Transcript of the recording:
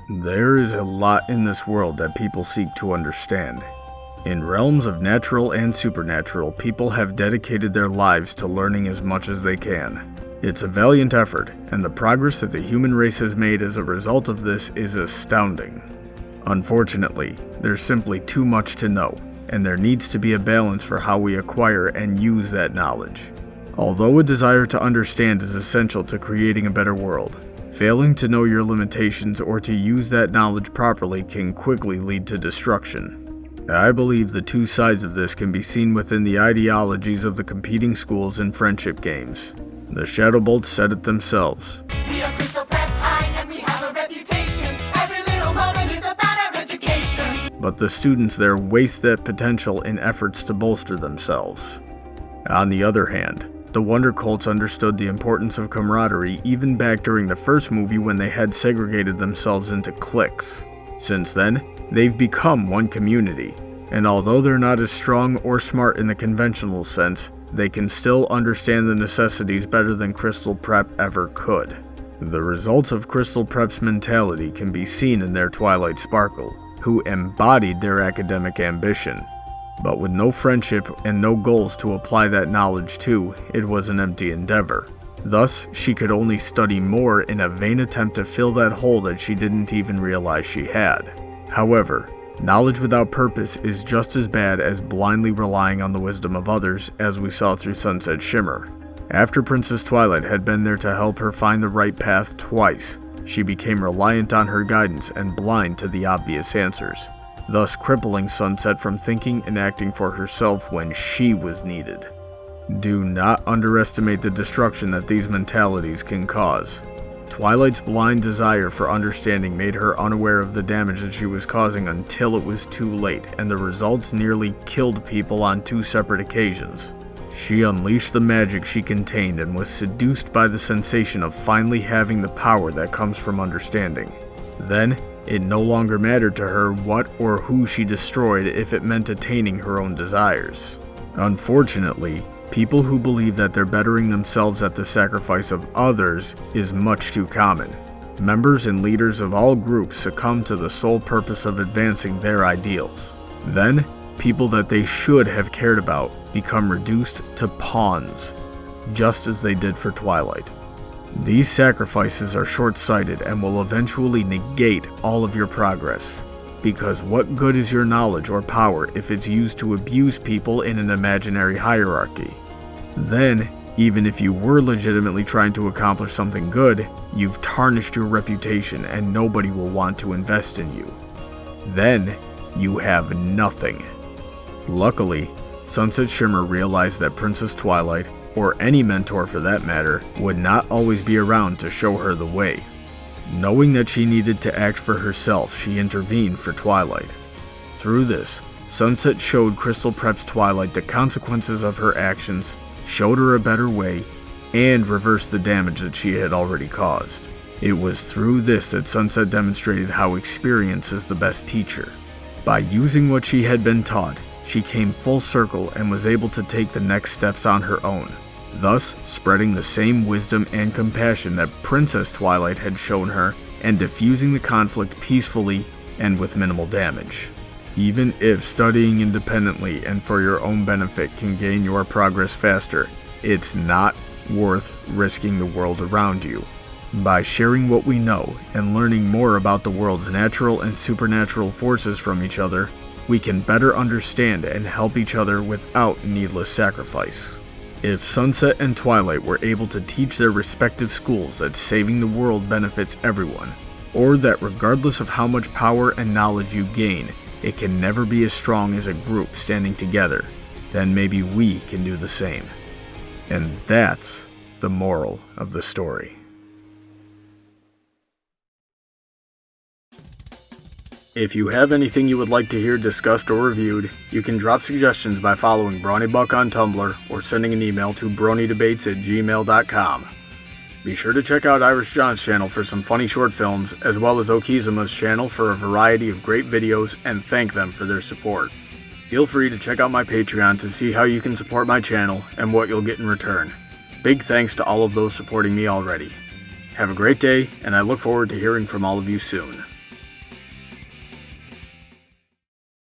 There is a lot in this world that people seek to understand. In realms of natural and supernatural, people have dedicated their lives to learning as much as they can. It's a valiant effort, and the progress that the human race has made as a result of this is astounding. Unfortunately, there's simply too much to know, and there needs to be a balance for how we acquire and use that knowledge. Although a desire to understand is essential to creating a better world, failing to know your limitations or to use that knowledge properly can quickly lead to destruction. I believe the two sides of this can be seen within the ideologies of the competing schools in friendship games. The Shadowbolts said it themselves. We are Crystal Prep High and we have a reputation. Every little moment is about our education. But the students there waste that potential in efforts to bolster themselves. On the other hand, the Wonder Colts understood the importance of camaraderie even back during the first movie when they had segregated themselves into cliques. Since then, they've become one community, and although they're not as strong or smart in the conventional sense, they can still understand the necessities better than Crystal Prep ever could. The results of Crystal Prep's mentality can be seen in their Twilight Sparkle, who embodied their academic ambition. But with no friendship and no goals to apply that knowledge to, it was an empty endeavor. Thus, she could only study more in a vain attempt to fill that hole that she didn't even realize she had. However, knowledge without purpose is just as bad as blindly relying on the wisdom of others, as we saw through Sunset Shimmer. After Princess Twilight had been there to help her find the right path twice, she became reliant on her guidance and blind to the obvious answers, thus crippling Sunset from thinking and acting for herself when she was needed. Do not underestimate the destruction that these mentalities can cause. Twilight's blind desire for understanding made her unaware of the damage that she was causing until it was too late, and the results nearly killed people on two separate occasions. She unleashed the magic she contained and was seduced by the sensation of finally having the power that comes from understanding. Then, it no longer mattered to her what or who she destroyed if it meant attaining her own desires. Unfortunately, people who believe that they're bettering themselves at the sacrifice of others is much too common. Members and leaders of all groups succumb to the sole purpose of advancing their ideals. Then, people that they should have cared about become reduced to pawns, just as they did for Twilight. These sacrifices are short-sighted and will eventually negate all of your progress. Because what good is your knowledge or power if it's used to abuse people in an imaginary hierarchy? Then, even if you were legitimately trying to accomplish something good, you've tarnished your reputation and nobody will want to invest in you. Then, you have nothing. Luckily, Sunset Shimmer realized that Princess Twilight, or any mentor for that matter, would not always be around to show her the way. Knowing that she needed to act for herself, she intervened for Twilight. Through this, Sunset showed Crystal Prep's Twilight the consequences of her actions, showed her a better way, and reversed the damage that she had already caused. It was through this that Sunset demonstrated how experience is the best teacher. By using what she had been taught, she came full circle and was able to take the next steps on her own, thus spreading the same wisdom and compassion that Princess Twilight had shown her and diffusing the conflict peacefully and with minimal damage. Even if studying independently and for your own benefit can gain your progress faster, it's not worth risking the world around you. By sharing what we know and learning more about the world's natural and supernatural forces from each other, we can better understand and help each other without needless sacrifice. If Sunset and Twilight were able to teach their respective schools that saving the world benefits everyone, or that regardless of how much power and knowledge you gain, it can never be as strong as a group standing together, then maybe we can do the same. And that's the moral of the story. If you have anything you would like to hear discussed or reviewed, you can drop suggestions by following Brawny Buck on Tumblr or sending an email to bronydebates@gmail.com. Be sure to check out Irish John's channel for some funny short films, as well as Okizuma's channel for a variety of great videos, and thank them for their support. Feel free to check out my Patreon to see how you can support my channel and what you'll get in return. Big thanks to all of those supporting me already. Have a great day, and I look forward to hearing from all of you soon.